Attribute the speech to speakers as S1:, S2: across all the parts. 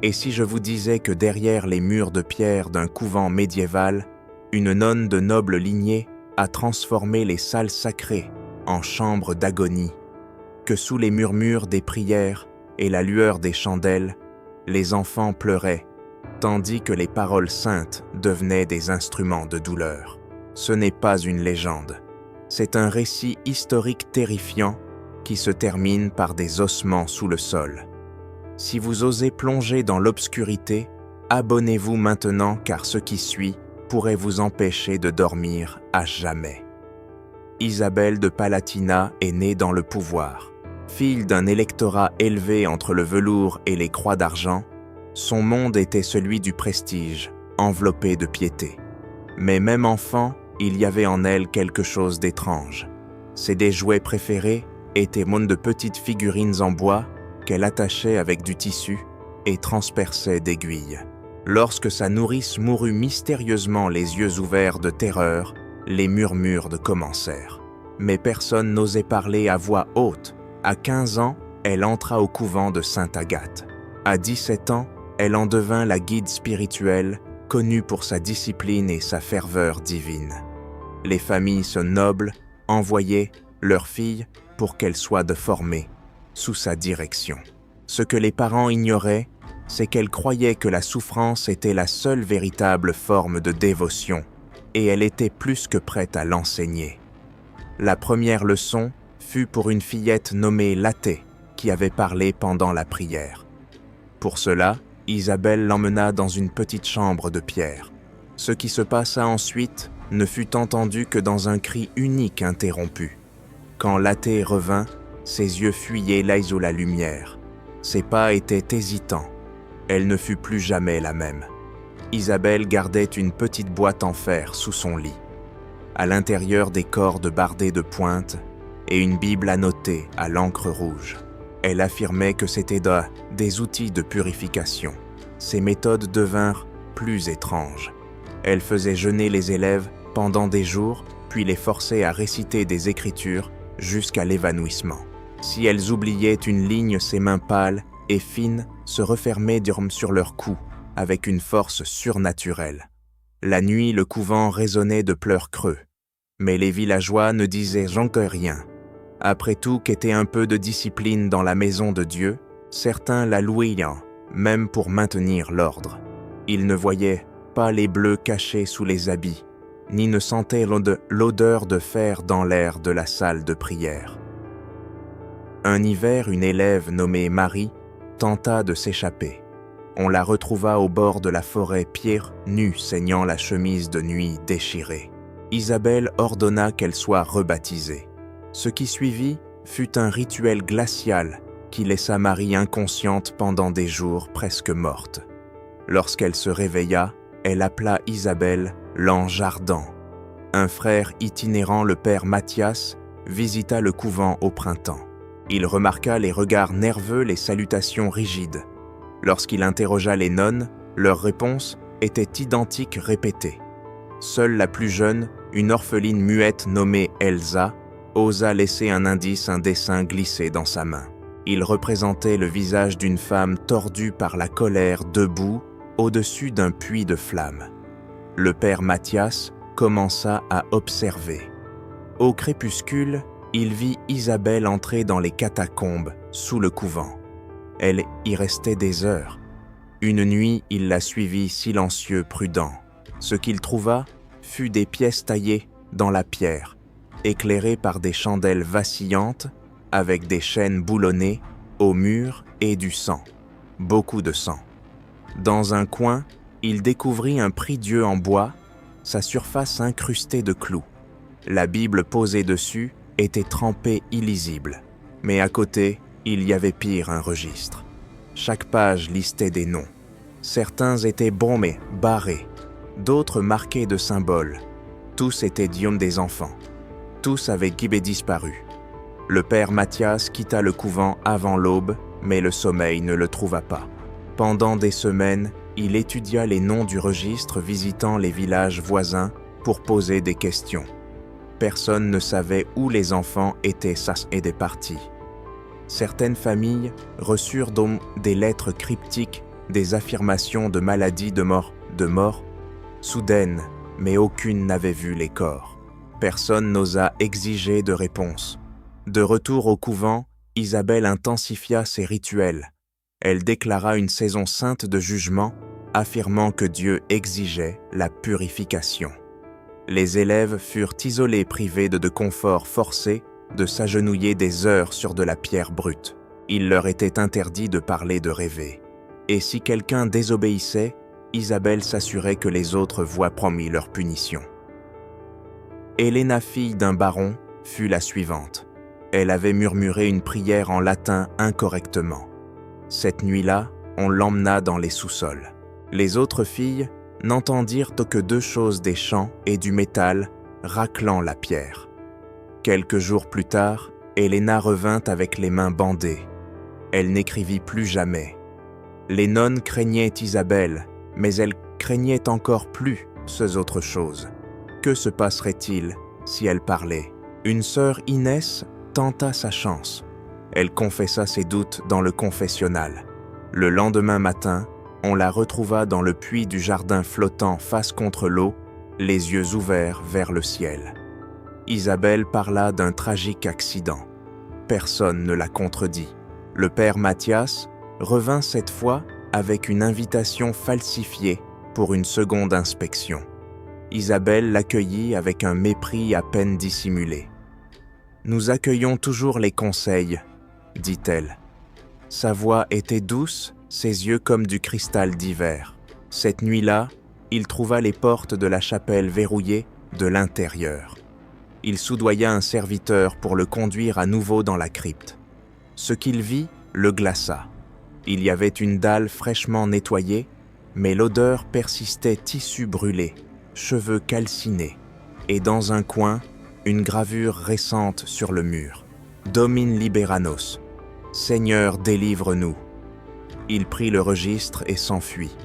S1: Et si je vous disais que derrière les murs de pierre d'un couvent médiéval, une nonne de noble lignée a transformé les salles sacrées en chambres d'agonie, que sous les murmures des prières et la lueur des chandelles, les enfants pleuraient, tandis que les paroles saintes devenaient des instruments de douleur. Ce n'est pas une légende, c'est un récit historique terrifiant qui se termine par des ossements sous le sol. Si vous osez plonger dans l'obscurité, abonnez-vous maintenant car ce qui suit pourrait vous empêcher de dormir à jamais. Isabelle de Palatina est née dans le pouvoir. Fille d'un électorat élevé entre le velours et les croix d'argent, son monde était celui du prestige, enveloppé de piété. Mais même enfant, il y avait en elle quelque chose d'étrange. Ses déjouets préférés étaient de petites figurines en bois qu'elle attachait avec du tissu et transperçait d'aiguilles. Lorsque sa nourrice mourut mystérieusement les yeux ouverts de terreur, les murmures commencèrent. Mais personne n'osait parler à voix haute. À 15 ans, elle entra au couvent de Sainte Agathe. À 17 ans, elle en devint la guide spirituelle, connue pour sa discipline et sa ferveur divine. Les familles nobles envoyaient leurs filles pour qu'elles soient formées sous sa direction. Ce que les parents ignoraient, c'est qu'elle croyait que la souffrance était la seule véritable forme de dévotion, et elle était plus que prête à l'enseigner. La première leçon fut pour une fillette nommée Laté, qui avait parlé pendant la prière. Pour cela, Isabelle l'emmena dans une petite chambre de pierre. Ce qui se passa ensuite ne fut entendu que dans un cri unique interrompu. Quand Laté revint, ses yeux fuyaient la lumière. Ses pas étaient hésitants. Elle ne fut plus jamais la même. Isabelle gardait une petite boîte en fer sous son lit. À l'intérieur des cordes bardées de pointes et une Bible annotée à l'encre rouge. Elle affirmait que c'était des outils de purification. Ses méthodes devinrent plus étranges. Elle faisait jeûner les élèves pendant des jours, puis les forçait à réciter des écritures jusqu'à l'évanouissement. Si elles oubliaient une ligne, ses mains pâles et fines se refermaient sur leur cou avec une force surnaturelle. La nuit, le couvent résonnait de pleurs creux. Mais les villageois ne disaient jamais rien. Après tout, qu'était un peu de discipline dans la maison de Dieu, certains la louaient, même pour maintenir l'ordre. Ils ne voyaient pas les bleus cachés sous les habits, ni ne sentaient l'odeur de fer dans l'air de la salle de prière. Un hiver, une élève nommée Marie tenta de s'échapper. On la retrouva au bord de la forêt, pieds nus, saignant la chemise de nuit déchirée. Isabelle ordonna qu'elle soit rebaptisée. Ce qui suivit fut un rituel glacial qui laissa Marie inconsciente pendant des jours, presque morte. Lorsqu'elle se réveilla, elle appela Isabelle l'ange ardent. Un frère itinérant, le père Mathias, visita le couvent au printemps. Il remarqua les regards nerveux, les salutations rigides. Lorsqu'il interrogea les nonnes, leurs réponses étaient identiques répétées. Seule la plus jeune, une orpheline muette nommée Elsa, osa laisser un indice, un dessin glissé dans sa main. Il représentait le visage d'une femme tordue par la colère, debout, au-dessus d'un puits de flammes. Le père Mathias commença à observer. Au crépuscule, il vit Isabelle entrer dans les catacombes, sous le couvent. Elle y restait des heures. Une nuit, il la suivit silencieux, prudent. Ce qu'il trouva fut des pièces taillées dans la pierre, éclairées par des chandelles vacillantes, avec des chaînes boulonnées au mur et du sang, beaucoup de sang. Dans un coin, il découvrit un prie-dieu en bois, sa surface incrustée de clous. La Bible posée dessus était trempée illisible, mais à côté, il y avait pire, un registre. Chaque page listait des noms. Certains étaient bombés, barrés, d'autres marqués de symboles. Tous étaient des enfants. Tous avaient disparu. Le père Mathias quitta le couvent avant l'aube, mais le sommeil ne le trouva pas. Pendant des semaines, il étudia les noms du registre, visitant les villages voisins pour poser des questions. Personne ne savait où les enfants étaient et des partis. Certaines familles reçurent donc des lettres cryptiques des affirmations de maladie, de mort, soudaines, mais aucune n'avait vu les corps. Personne n'osa exiger de réponse. De retour au couvent, Isabelle intensifia ses rituels. Elle déclara une saison sainte de jugement, affirmant que Dieu exigeait la purification. Les élèves furent isolés, privés de confort, forcés de s'agenouiller des heures sur de la pierre brute. Il leur était interdit de parler, de rêver. Et si quelqu'un désobéissait, Isabelle s'assurait que les autres voix promis leur punition. Helena, fille d'un baron, fut la suivante. Elle avait murmuré une prière en latin incorrectement. Cette nuit-là, on l'emmena dans les sous-sols. Les autres filles n'entendirent que deux choses, des chants et du métal raclant la pierre. Quelques jours plus tard, Helena revint avec les mains bandées. Elle n'écrivit plus jamais. Les nonnes craignaient Isabelle, mais elles craignaient encore plus ces autres choses. Que se passerait-il si elle parlait? Une sœur, Inès, tenta sa chance. Elle confessa ses doutes dans le confessionnal. Le lendemain matin, on la retrouva dans le puits du jardin flottant face contre l'eau, les yeux ouverts vers le ciel. Isabelle parla d'un tragique accident. Personne ne la contredit. Le père Mathias revint cette fois avec une invitation falsifiée pour une seconde inspection. Isabelle l'accueillit avec un mépris à peine dissimulé. « Nous accueillons toujours les conseils, » dit-elle. Sa voix était douce, ses yeux comme du cristal d'hiver. Cette nuit-là, il trouva les portes de la chapelle verrouillées de l'intérieur. Il soudoya un serviteur pour le conduire à nouveau dans la crypte. Ce qu'il vit le glaça. Il y avait une dalle fraîchement nettoyée, mais l'odeur persistait, tissu brûlé, cheveux calcinés, et dans un coin, une gravure récente sur le mur. « Domine liberanos »« Seigneur, délivre-nous » Il prit le registre et s'enfuit.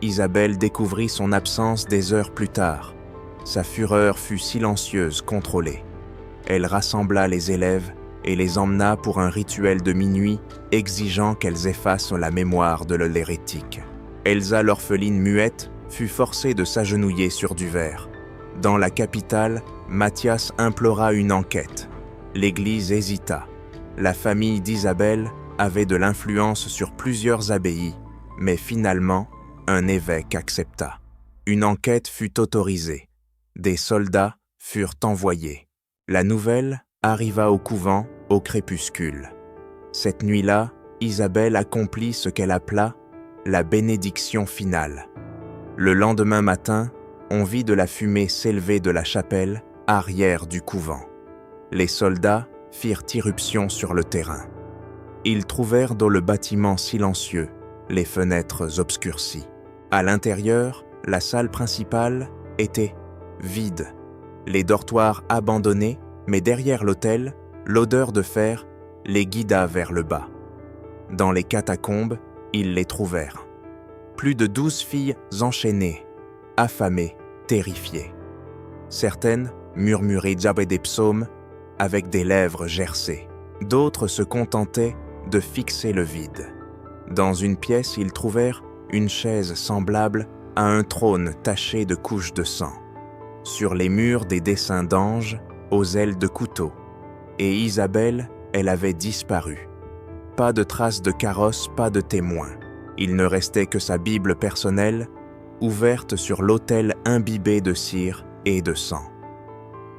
S1: Isabelle découvrit son absence des heures plus tard. Sa fureur fut silencieuse, contrôlée. Elle rassembla les élèves et les emmena pour un rituel de minuit exigeant qu'elles effacent la mémoire de l'hérétique. Elsa, l'orpheline muette, fut forcée de s'agenouiller sur du verre. Dans la capitale, Mathias implora une enquête. L'Église hésita. La famille d'Isabelle avait de l'influence sur plusieurs abbayes, mais finalement, un évêque accepta. Une enquête fut autorisée. Des soldats furent envoyés. La nouvelle arriva au couvent au crépuscule. Cette nuit-là, Isabelle accomplit ce qu'elle appela la bénédiction finale. Le lendemain matin, on vit de la fumée s'élever de la chapelle arrière du couvent. Les soldats firent irruption sur le terrain. Ils trouvèrent dans le bâtiment silencieux, les fenêtres obscurcies. À l'intérieur, la salle principale était vide, les dortoirs abandonnés, mais derrière l'autel, l'odeur de fer les guida vers le bas. Dans les catacombes, ils les trouvèrent. Plus de 12 filles enchaînées, affamées, terrifiées. Certaines murmuraient des psaumes avec des lèvres gercées. D'autres se contentaient de fixer le vide. Dans une pièce, ils trouvèrent une chaise semblable à un trône taché de couches de sang. Sur les murs, des dessins d'anges aux ailes de couteau. Et Isabelle, elle avait disparu. Pas de traces de carrosse, pas de témoins. Il ne restait que sa Bible personnelle, ouverte sur l'autel imbibé de cire et de sang.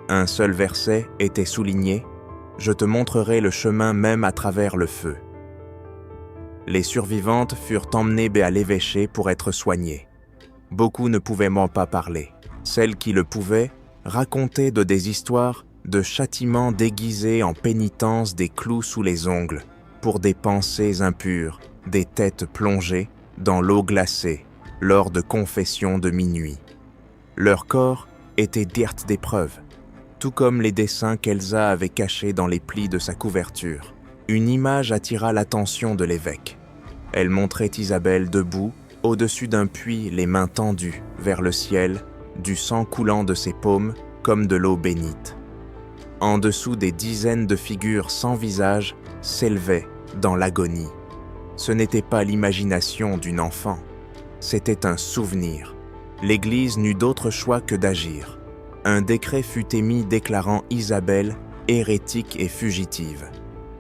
S1: Un seul verset était souligné « Je te montrerai le chemin même à travers le feu ». Les survivantes furent emmenées à l'évêché pour être soignées. Beaucoup ne pouvaient même pas parler. Celles qui le pouvaient racontaient des histoires de châtiments déguisés en pénitence, des clous sous les ongles, pour des pensées impures, des têtes plongées dans l'eau glacée lors de confessions de minuit. Leur corps était dirt d'épreuves, tout comme les dessins qu'Elsa avait cachés dans les plis de sa couverture. Une image attira l'attention de l'évêque. Elle montrait Isabelle debout, au-dessus d'un puits, les mains tendues vers le ciel, du sang coulant de ses paumes comme de l'eau bénite. En dessous, des dizaines de figures sans visage s'élevaient dans l'agonie. Ce n'était pas l'imagination d'une enfant, c'était un souvenir. L'Église n'eut d'autre choix que d'agir. Un décret fut émis déclarant Isabelle hérétique et fugitive.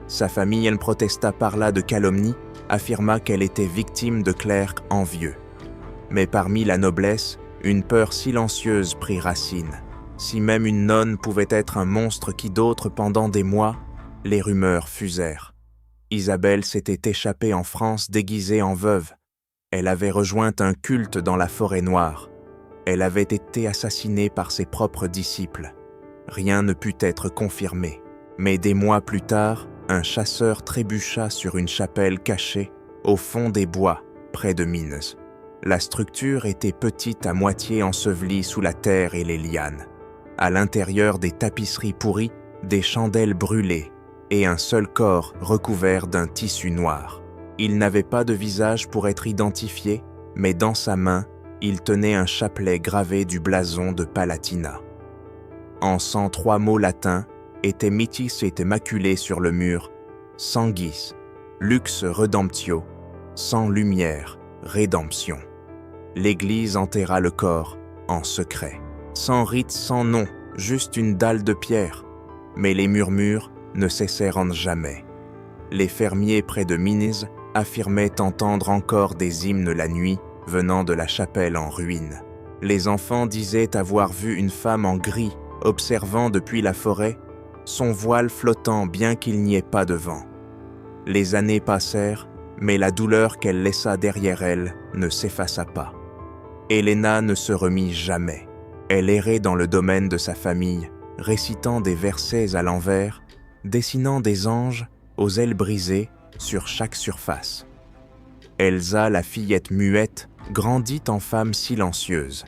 S1: Sa famille, elle protesta par là de calomnie, affirma qu'elle était victime de clercs envieux. Mais parmi la noblesse, une peur silencieuse prit racine. Si même une nonne pouvait être un monstre qui d'autres, pendant des mois, les rumeurs fusèrent. Isabelle s'était échappée en France déguisée en veuve. Elle avait rejoint un culte dans la forêt noire. Elle avait été assassinée par ses propres disciples. Rien ne put être confirmé. Mais des mois plus tard, un chasseur trébucha sur une chapelle cachée au fond des bois, près de Mines. La structure était petite, à moitié ensevelie sous la terre et les lianes. À l'intérieur, des tapisseries pourries, des chandelles brûlées et un seul corps recouvert d'un tissu noir. Il n'avait pas de visage pour être identifié, mais dans sa main, il tenait un chapelet gravé du blason de Palatina. En 103 mots latins, était mitis et maculé sur le mur, sanguis, lux redemptio, sans lumière, rédemption. L'Église enterra le corps en secret, sans rite, sans nom, juste une dalle de pierre. Mais les murmures ne cessèrent jamais. Les fermiers près de Mines affirmaient entendre encore des hymnes la nuit venant de la chapelle en ruine. Les enfants disaient avoir vu une femme en gris observant depuis la forêt, son voile flottant bien qu'il n'y ait pas de vent. Les années passèrent, mais la douleur qu'elle laissa derrière elle ne s'effaça pas. Helena ne se remit jamais. Elle errait dans le domaine de sa famille, récitant des versets à l'envers, dessinant des anges aux ailes brisées sur chaque surface. Elsa, la fillette muette, grandit en femme silencieuse.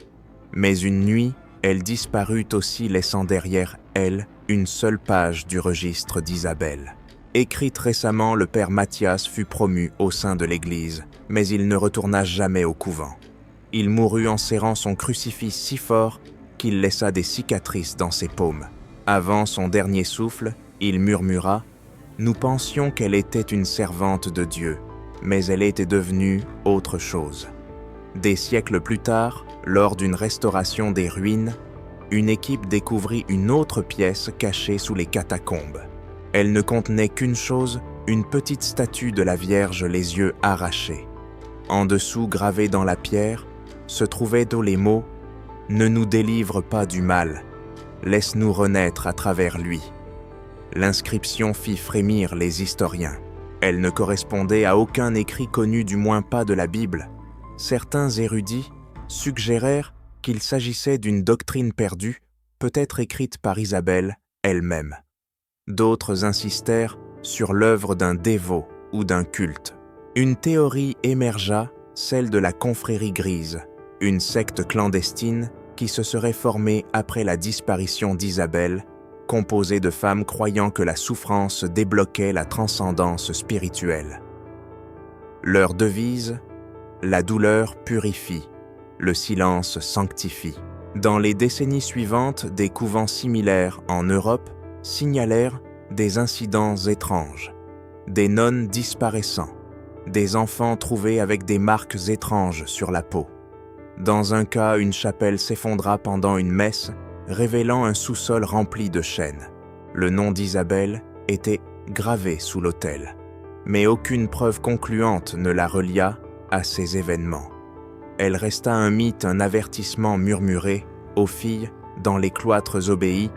S1: Mais une nuit, elle disparut aussi, laissant derrière elle une seule page du registre d'Isabelle. Écrite récemment, le père Mathias fut promu au sein de l'Église, mais il ne retourna jamais au couvent. Il mourut en serrant son crucifix si fort qu'il laissa des cicatrices dans ses paumes. Avant son dernier souffle, il murmura « Nous pensions qu'elle était une servante de Dieu, mais elle était devenue autre chose. » Des siècles plus tard, lors d'une restauration des ruines, une équipe découvrit une autre pièce cachée sous les catacombes. Elle ne contenait qu'une chose, une petite statue de la Vierge, les yeux arrachés. En dessous, gravés dans la pierre, se trouvaient les mots « Ne nous délivre pas du mal, laisse-nous renaître à travers lui ». L'inscription fit frémir les historiens. Elle ne correspondait à aucun écrit connu, du moins pas de la Bible. Certains érudits suggérèrent qu'il s'agissait d'une doctrine perdue, peut-être écrite par Isabelle elle-même. D'autres insistèrent sur l'œuvre d'un dévot ou d'un culte. Une théorie émergea, celle de la confrérie grise, une secte clandestine qui se serait formée après la disparition d'Isabelle, composée de femmes croyant que la souffrance débloquait la transcendance spirituelle. Leur devise, la douleur purifie, le silence sanctifie. Dans les décennies suivantes, des couvents similaires en Europe signalèrent des incidents étranges, des nonnes disparaissant, des enfants trouvés avec des marques étranges sur la peau. Dans un cas, une chapelle s'effondra pendant une messe, révélant un sous-sol rempli de chaînes. Le nom d'Isabelle était gravé sous l'autel, mais aucune preuve concluante ne la relia à ces événements. Elle resta un mythe, un avertissement murmuré aux filles dans les cloîtres obéis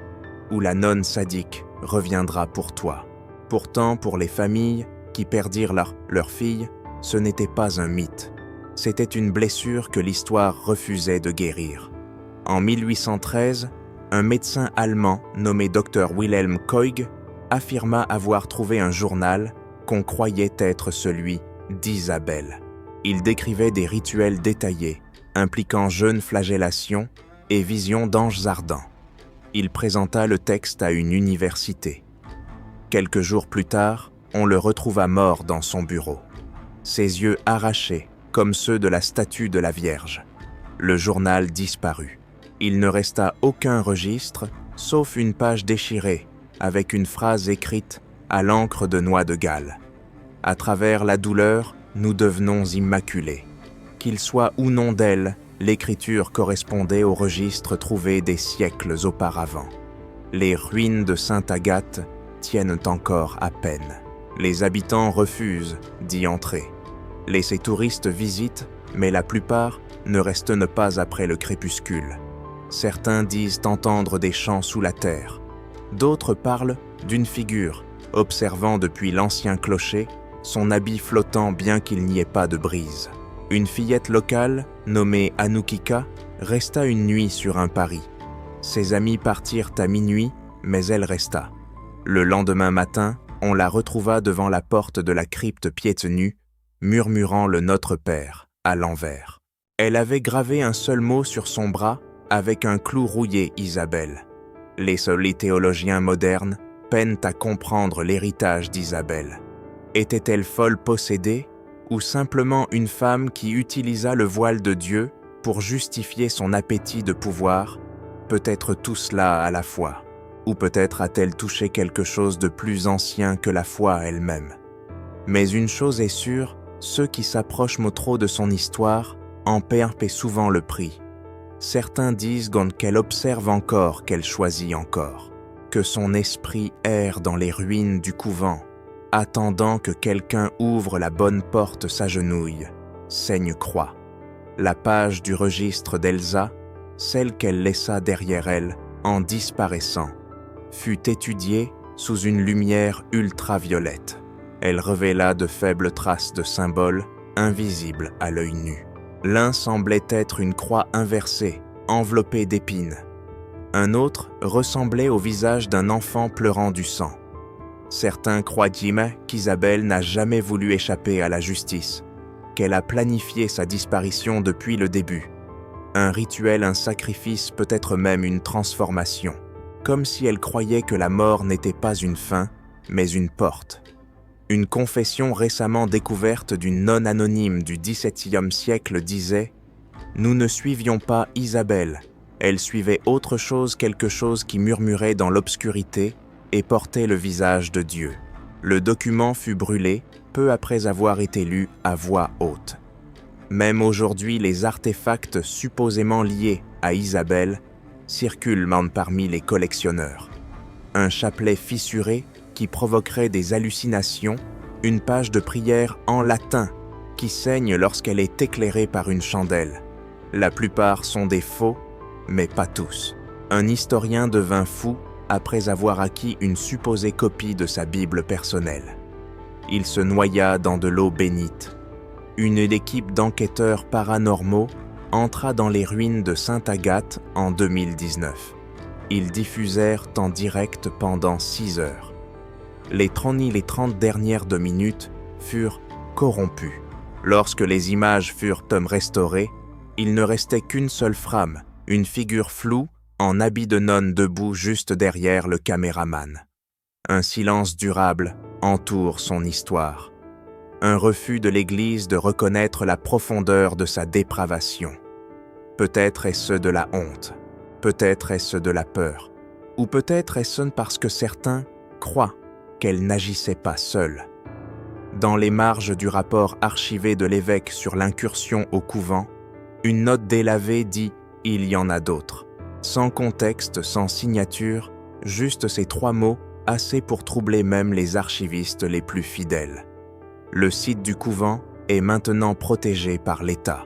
S1: où la nonne sadique reviendra pour toi. Pourtant, pour les familles qui perdirent leur fille, ce n'était pas un mythe. C'était une blessure que l'histoire refusait de guérir. En 1813, un médecin allemand nommé Dr Wilhelm Koig affirma avoir trouvé un journal qu'on croyait être celui d'Isabelle. Il décrivait des rituels détaillés, impliquant jeûne, flagellation et vision d'anges ardents. Il présenta le texte à une université. Quelques jours plus tard, on le retrouva mort dans son bureau, ses yeux arrachés comme ceux de la statue de la Vierge. Le journal disparut. Il ne resta aucun registre, sauf une page déchirée, avec une phrase écrite à l'encre de noix de Galles. À travers la douleur, nous devenons immaculés. Qu'il soit ou non d'elle, l'écriture correspondait au registre trouvé des siècles auparavant. Les ruines de Sainte-Agathe tiennent encore à peine. Les habitants refusent d'y entrer. Les touristes visitent, mais la plupart ne restent pas après le crépuscule. Certains disent entendre des chants sous la terre. D'autres parlent d'une figure, observant depuis l'ancien clocher son habit flottant bien qu'il n'y ait pas de brise. Une fillette locale, nommée Anoukika, resta une nuit sur un paris. Ses amis partirent à minuit, mais elle resta. Le lendemain matin, on la retrouva devant la porte de la crypte pieds nus, murmurant le Notre Père à l'envers. Elle avait gravé un seul mot sur son bras avec un clou rouillé, Isabelle. Les seuls théologiens modernes peinent à comprendre l'héritage d'Isabelle. Était-elle folle possédée ou simplement une femme qui utilisa le voile de Dieu pour justifier son appétit de pouvoir? Peut-être tout cela à la fois. Ou peut-être a-t-elle touché quelque chose de plus ancien que la foi elle-même. Mais une chose est sûre, ceux qui s'approchent trop de son histoire en paient souvent le prix. Certains disent qu'elle observe encore, qu'elle choisit encore, que son esprit erre dans les ruines du couvent, attendant que quelqu'un ouvre la bonne porte s'agenouille, saigne croix. La page du registre d'Elsa, celle qu'elle laissa derrière elle en disparaissant, fut étudiée sous une lumière ultraviolette. Elle révéla de faibles traces de symboles invisibles à l'œil nu. L'un semblait être une croix inversée, enveloppée d'épines. Un autre ressemblait au visage d'un enfant pleurant du sang. Certains croient qu'Isabelle n'a jamais voulu échapper à la justice, qu'elle a planifié sa disparition depuis le début. Un rituel, un sacrifice, peut-être même une transformation, comme si elle croyait que la mort n'était pas une fin, mais une porte. Une confession récemment découverte d'une nonne anonyme du XVIIe siècle disait « Nous ne suivions pas Isabelle, elle suivait autre chose, quelque chose qui murmurait dans l'obscurité et portait le visage de Dieu. » Le document fut brûlé peu après avoir été lu à voix haute. Même aujourd'hui, les artefacts supposément liés à Isabelle circulent parmi les collectionneurs. Un chapelet fissuré qui provoquerait des hallucinations, une page de prière en latin qui saigne lorsqu'elle est éclairée par une chandelle. La plupart sont des faux, mais pas tous. Un historien devint fou après avoir acquis une supposée copie de sa Bible personnelle. Il se noya dans de l'eau bénite. Une équipe d'enquêteurs paranormaux entra dans les ruines de Sainte-Agathe en 2019. Ils diffusèrent en direct pendant 6 heures. Les 30 dernières de minutes furent corrompues. Lorsque les images furent restaurées, il ne restait qu'une seule frame, une figure floue en habit de nonne debout juste derrière le caméraman. Un silence durable entoure son histoire. Un refus de l'Église de reconnaître la profondeur de sa dépravation. Peut-être est-ce de la honte, peut-être est-ce de la peur, ou peut-être est-ce parce que certains croient qu'elle n'agissait pas seule. Dans les marges du rapport archivé de l'évêque sur l'incursion au couvent, une note délavée dit « Il y en a d'autres ». Sans contexte, sans signature, juste ces 3 mots, assez pour troubler même les archivistes les plus fidèles. Le site du couvent est maintenant protégé par l'État.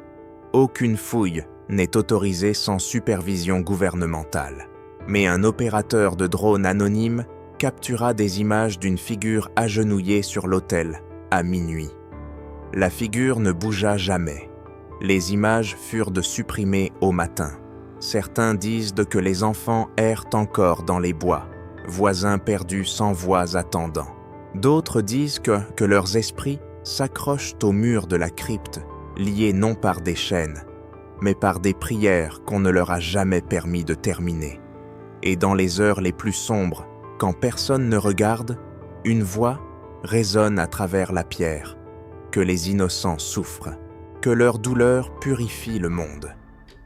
S1: Aucune fouille n'est autorisée sans supervision gouvernementale. Mais un opérateur de drone anonyme captura des images d'une figure agenouillée sur l'autel à minuit. La figure ne bougea jamais. Les images furent supprimées au matin. Certains disent que les enfants errent encore dans les bois, voisins perdus sans voix attendant. D'autres disent que leurs esprits s'accrochent au mur de la crypte, liés non par des chaînes, mais par des prières qu'on ne leur a jamais permis de terminer. Et dans les heures les plus sombres, quand personne ne regarde, une voix résonne à travers la pierre, que les innocents souffrent, que leur douleur purifie le monde.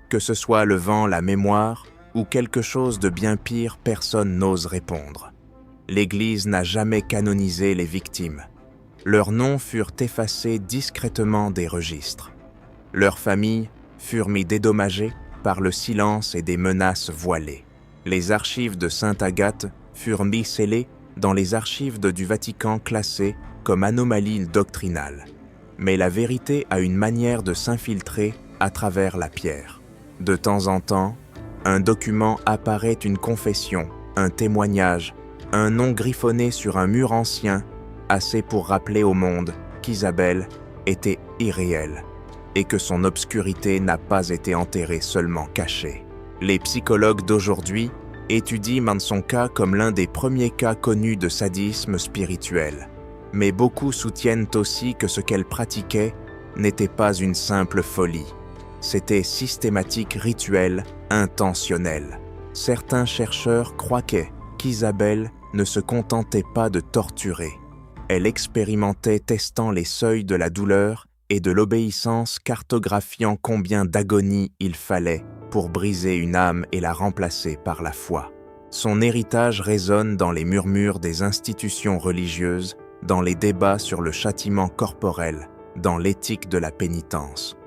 S1: Que ce soit le vent, la mémoire, ou quelque chose de bien pire, personne n'ose répondre. L'Église n'a jamais canonisé les victimes. Leurs noms furent effacés discrètement des registres. Leurs familles furent mis dédommagées par le silence et des menaces voilées. Les archives de Sainte Agathe furent mis scellées dans les archives du Vatican classées comme anomalies doctrinales. Mais la vérité a une manière de s'infiltrer à travers la pierre. De temps en temps, un document apparaît, une confession, un témoignage, un nom griffonné sur un mur ancien, assez pour rappeler au monde qu'Isabelle était irréelle et que son obscurité n'a pas été enterrée seulement cachée. Les psychologues d'aujourd'hui étudient Manson cas comme l'un des premiers cas connus de sadisme spirituel. Mais beaucoup soutiennent aussi que ce qu'elle pratiquait n'était pas une simple folie. C'était systématique, rituel, intentionnel. Certains chercheurs croyaient qu'Isabelle ne se contentait pas de torturer. Elle expérimentait, testant les seuils de la douleur et de l'obéissance, cartographiant combien d'agonie il fallait pour briser une âme et la remplacer par la foi. Son héritage résonne dans les murmures des institutions religieuses, dans les débats sur le châtiment corporel, dans l'éthique de la pénitence.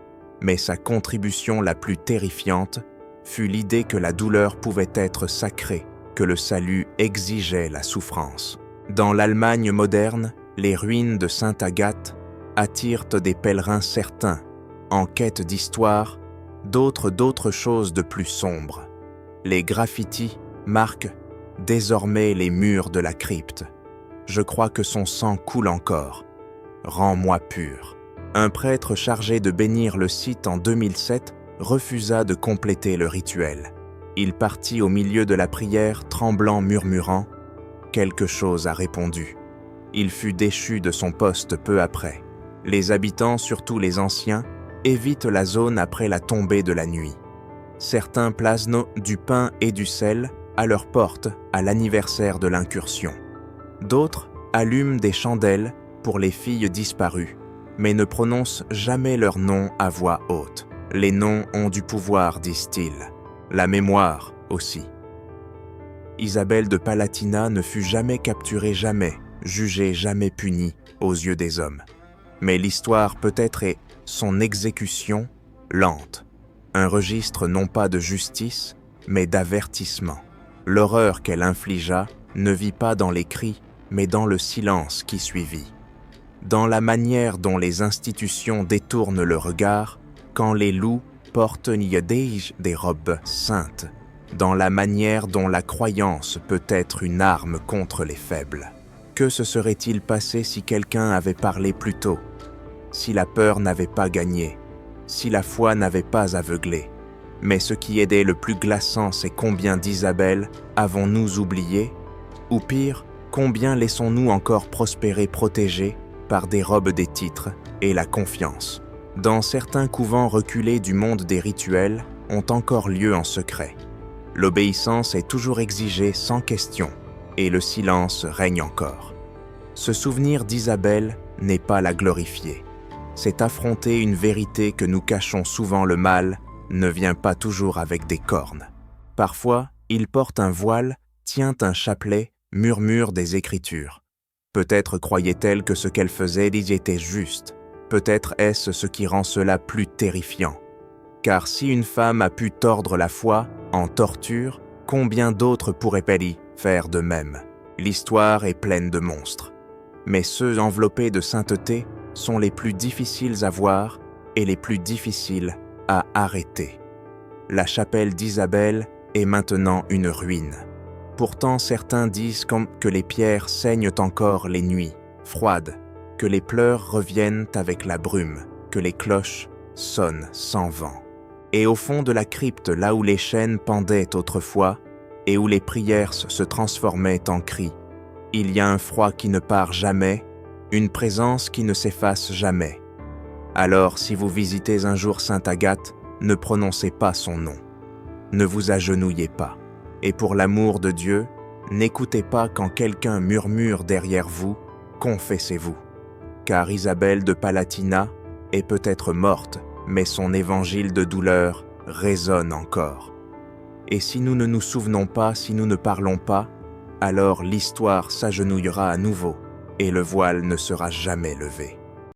S1: Mais sa contribution la plus terrifiante fut l'idée que la douleur pouvait être sacrée, que le salut exigeait la souffrance. Dans l'Allemagne moderne, les ruines de Sainte Agathe attirent des pèlerins certains, en quête d'histoire, d'autres choses de plus sombres. Les graffitis marquent désormais les murs de la crypte. Je crois que son sang coule encore. Rends-moi pur. Un prêtre chargé de bénir le site en 2007 refusa de compléter le rituel. Il partit au milieu de la prière, tremblant, murmurant « Quelque chose a répondu ». Il fut déchu de son poste peu après. Les habitants, surtout les anciens, évitent la zone après la tombée de la nuit. Certains placent du pain et du sel à leur porte à l'anniversaire de l'incursion. D'autres allument des chandelles pour les filles disparues, mais ne prononcent jamais leur nom à voix haute. Les noms ont du pouvoir, disent-ils. La mémoire aussi. Isabelle de Palatina ne fut jamais capturée, jamais jugée, jamais punie aux yeux des hommes. Mais l'histoire peut-être est son exécution lente. Un registre non pas de justice, mais d'avertissement. L'horreur qu'elle infligea ne vit pas dans les cris, mais dans le silence qui suivit. Dans la manière dont les institutions détournent le regard quand les loups portent des robes saintes, dans la manière dont la croyance peut être une arme contre les faibles. Que se serait-il passé si quelqu'un avait parlé plus tôt, si la peur n'avait pas gagné, si la foi n'avait pas aveuglé? Mais ce qui est le plus glaçant, c'est combien d'Isabelle avons-nous oublié? Ou pire, combien laissons-nous encore prospérer protégés par des robes des titres et la confiance? Dans certains couvents reculés du monde des rituels ont encore lieu en secret. L'obéissance est toujours exigée sans question, et le silence règne encore. Se souvenir d'Isabelle n'est pas la glorifier. C'est affronter une vérité que nous cachons souvent. Le mal ne vient pas toujours avec des cornes. Parfois, il porte un voile, tient un chapelet, murmure des Écritures. Peut-être croyait-elle que ce qu'elle faisait était juste. Peut-être est-ce ce qui rend cela plus terrifiant. Car si une femme a pu tordre la foi en torture, combien d'autres pourraient-elles faire de même? L'histoire est pleine de monstres. Mais ceux enveloppés de sainteté sont les plus difficiles à voir et les plus difficiles à arrêter. La chapelle d'Isabelle est maintenant une ruine. Pourtant, certains disent que les pierres saignent encore les nuits, froides, que les pleurs reviennent avec la brume, que les cloches sonnent sans vent. Et au fond de la crypte, là où les chaînes pendaient autrefois et où les prières se transformaient en cris, il y a un froid qui ne part jamais, une présence qui ne s'efface jamais. Alors, si vous visitez un jour Sainte Agathe, ne prononcez pas son nom. Ne vous agenouillez pas. Et pour l'amour de Dieu, n'écoutez pas quand quelqu'un murmure derrière vous, confessez-vous. Car Isabelle de Palatina est peut-être morte, mais son évangile de douleur résonne encore. Et si nous ne nous souvenons pas, si nous ne parlons pas, alors l'histoire s'agenouillera à nouveau et le voile ne sera jamais levé.